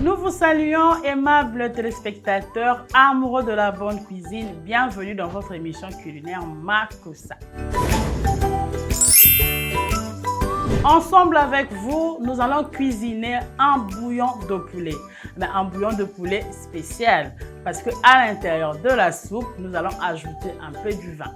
Nous vous saluons, aimables téléspectateurs, amoureux de la bonne cuisine. Bienvenue dans votre émission culinaire Makossa. Ensemble avec vous, nous allons cuisiner un bouillon de poulet. Mais un bouillon de poulet spécial parce qu'à l'intérieur de la soupe, nous allons ajouter un peu du vin.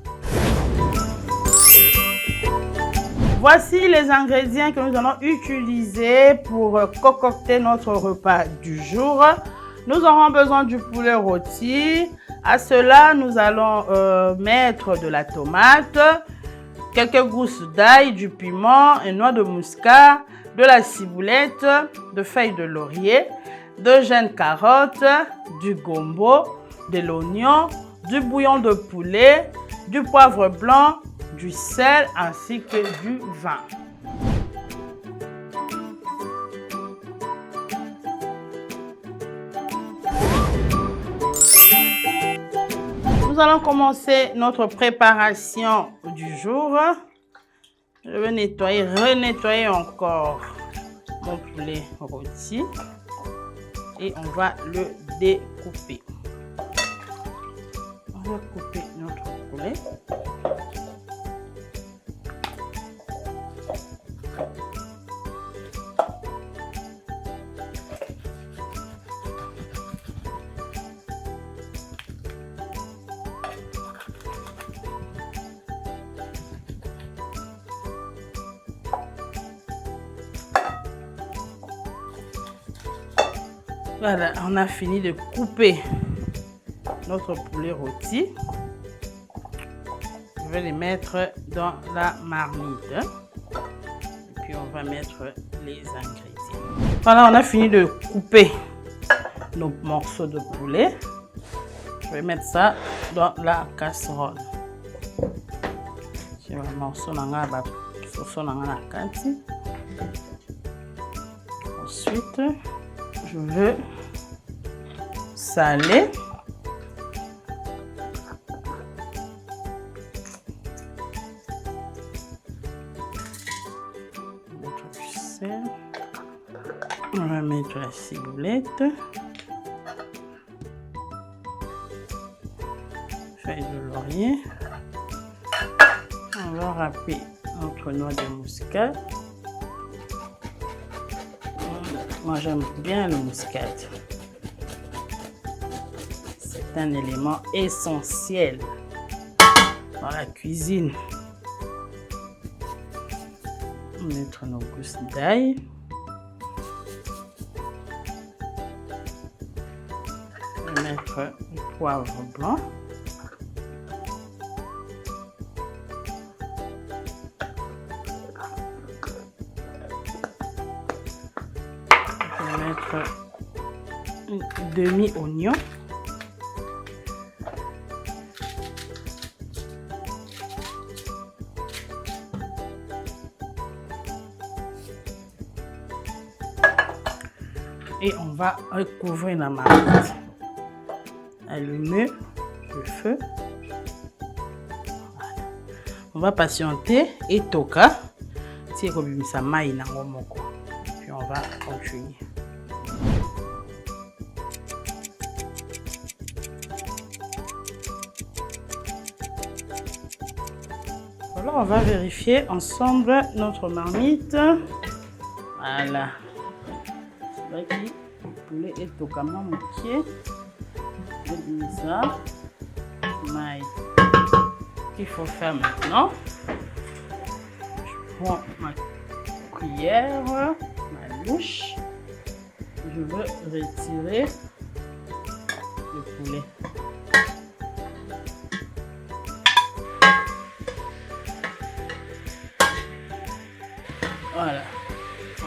Voici les ingrédients que nous allons utiliser pour concocter notre repas du jour. Nous aurons besoin du poulet rôti. À cela, nous allons mettre de la tomate, quelques gousses d'ail, du piment, une noix de muscade, de la ciboulette, de feuilles de laurier, de jeunes carottes, du gombo, de l'oignon, du bouillon de poulet, du poivre blanc, du sel ainsi que du vin. Nous allons commencer notre préparation du jour. Je vais nettoyer, renettoyer encore mon poulet rôti et on va le découper. On va couper notre poulet. Voilà, on a fini de couper notre poulet rôti. Je vais les mettre dans la marmite. Et puis on va mettre les ingrédients. Voilà, on a fini de couper nos morceaux de poulet. Je vais mettre ça dans la casserole. J'ai un morceau dans la cantine. Ensuite, je veux saler. Mettre du sel. On va mettre la ciboulette. Feuille de laurier. On va râper notre noix de muscade. Moi, j'aime bien le muscade. C'est un élément essentiel dans la cuisine. On va mettre nos gousses d'ail. On va mettre du poivre blanc. Un demi-oignon. Et on va recouvrir la marmite. Allumer le feu. Voilà. On va patienter et toka. Puis on va continuer. Voilà, on va vérifier ensemble notre marmite. Voilà. C'est vrai que le poulet est totalement moqué. Je dis ça. Mais qu'il faut faire maintenant. Je prends ma cuillère, ma louche. Je veux retirer le poulet. Voilà,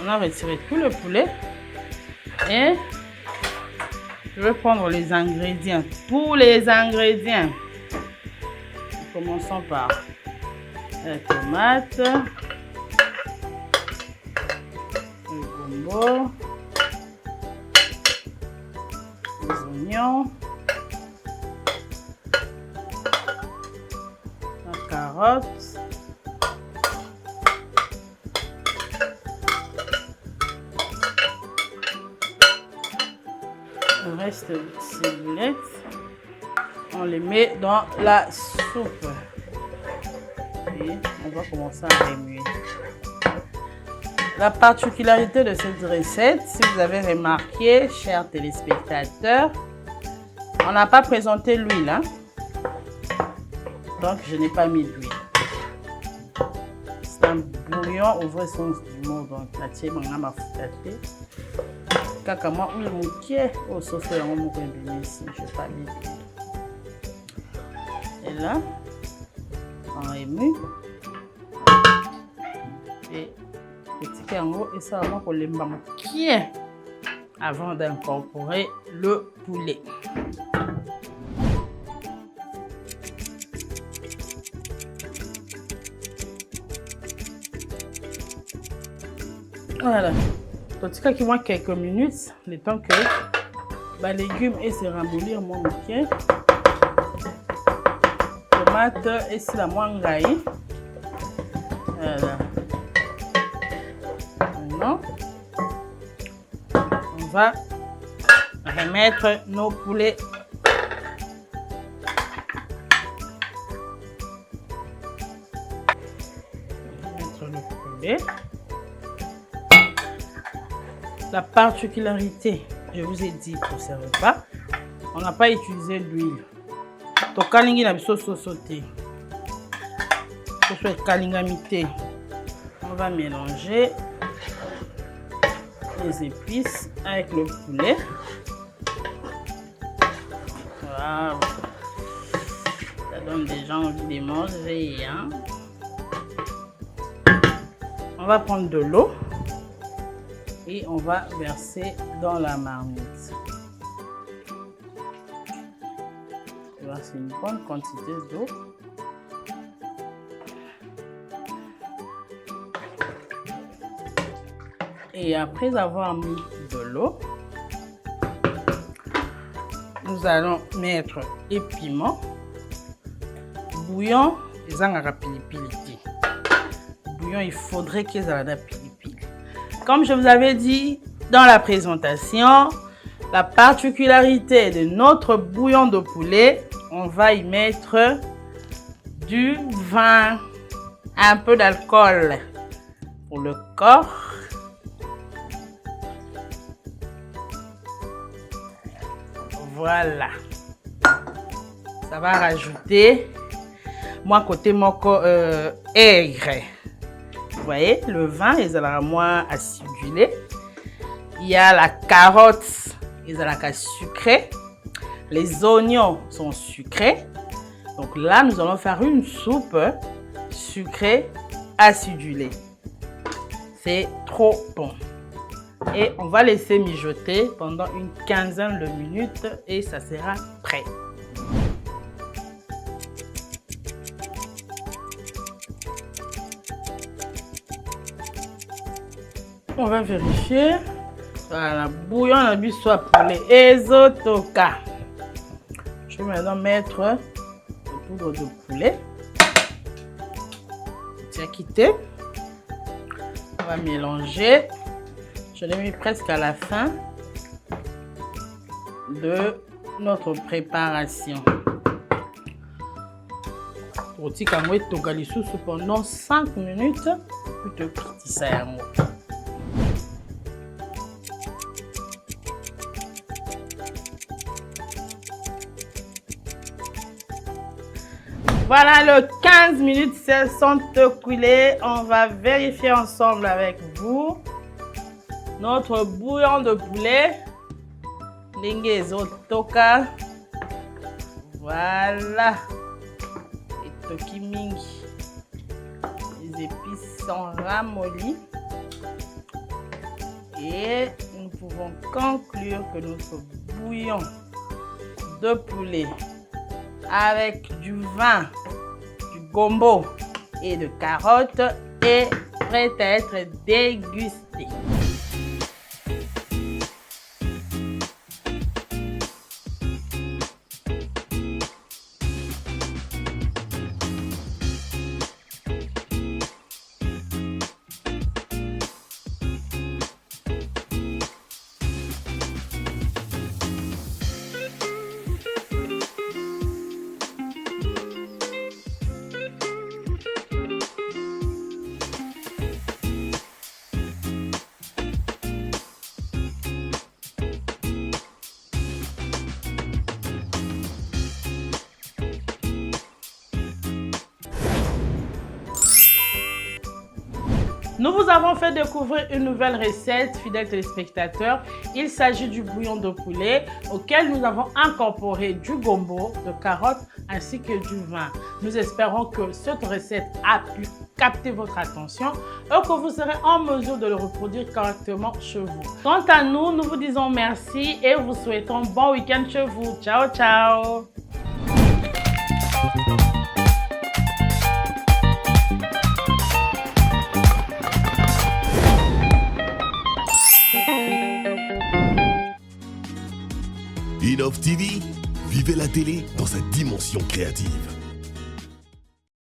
on a retiré tout le poulet et je vais prendre les ingrédients, tous les ingrédients. Commençons par la tomate, le gombo, les oignons, carottes. Le reste de ces boulettes, on les met dans la soupe. Et on va commencer à remuer. La particularité de cette recette, si vous avez remarqué, chers téléspectateurs, on n'a pas présenté l'huile, hein? Donc je n'ai pas mis d'huile. C'est un bouillon au vrai sens du mot, donc la tienne m'a mafouté. Kaka moi huile moukié au sauce de mon ici, je n'ai pas mis d'huile. Et là, on remue. Et petit cango et ça va pour les moukié avant d'incorporer le poulet. Voilà, petit cas qui voit quelques minutes, le temps que les légumes et se ramollir mon bouquet. Tomate et si la mangaï. Voilà. Maintenant, on va remettre nos poulets. Mettre le poulet. La particularité, je vous ai dit pour ce repas, on n'a pas utilisé d'huile. Tokalingi na biso sauté. Pour kalingamité, on va mélanger les épices avec le poulet. Waouh, ça donne déjà envie de manger, hein? On va prendre de l'eau. Et on va verser dans la marmite. C'est une bonne quantité d'eau. Et après avoir mis de l'eau, nous allons mettre les piments, bouillon, les angara pilipili. Bouillon, il faudrait qu'ils aient la pilipili. Comme je vous avais dit dans la présentation, la particularité de notre bouillon de poulet, on va y mettre du vin, un peu d'alcool pour le corps. Voilà. Ça va rajouter, moi côté moko aigre. Vous voyez, le vin est moins acidulé. Il y a la carotte, ils sont sucrée. Les oignons sont sucrés. Donc là, nous allons faire une soupe sucrée acidulée. C'est trop bon. Et on va laisser mijoter pendant une quinzaine de minutes et ça sera prêt. On va vérifier. Voilà, bouillon à soit poulet ezotoka. Je vais maintenant mettre le poudre de poulet. C'est quitté. On va mélanger. Je l'ai mis presque à la fin de notre préparation. Roti kangwe togali susu pendant 5 minutes. Puis te ça à moi. Voilà, le 15 minutes sont écoulées. On va vérifier ensemble avec vous notre bouillon de poulet. Toka. Voilà. Et toki mingi. Les épices sont ramollies. Et nous pouvons conclure que notre bouillon de poulet avec du vin, du gombo et de carottes est prêt à être dégusté. Nous vous avons fait découvrir une nouvelle recette, fidèles téléspectateurs. Il s'agit du bouillon de poulet auquel nous avons incorporé du gombo, de carottes ainsi que du vin. Nous espérons que cette recette a pu capter votre attention et que vous serez en mesure de le reproduire correctement chez vous. Quant à nous, nous vous disons merci et vous souhaitons bon week-end chez vous. Ciao, ciao! Innov TV, vivez la télé dans sa dimension créative.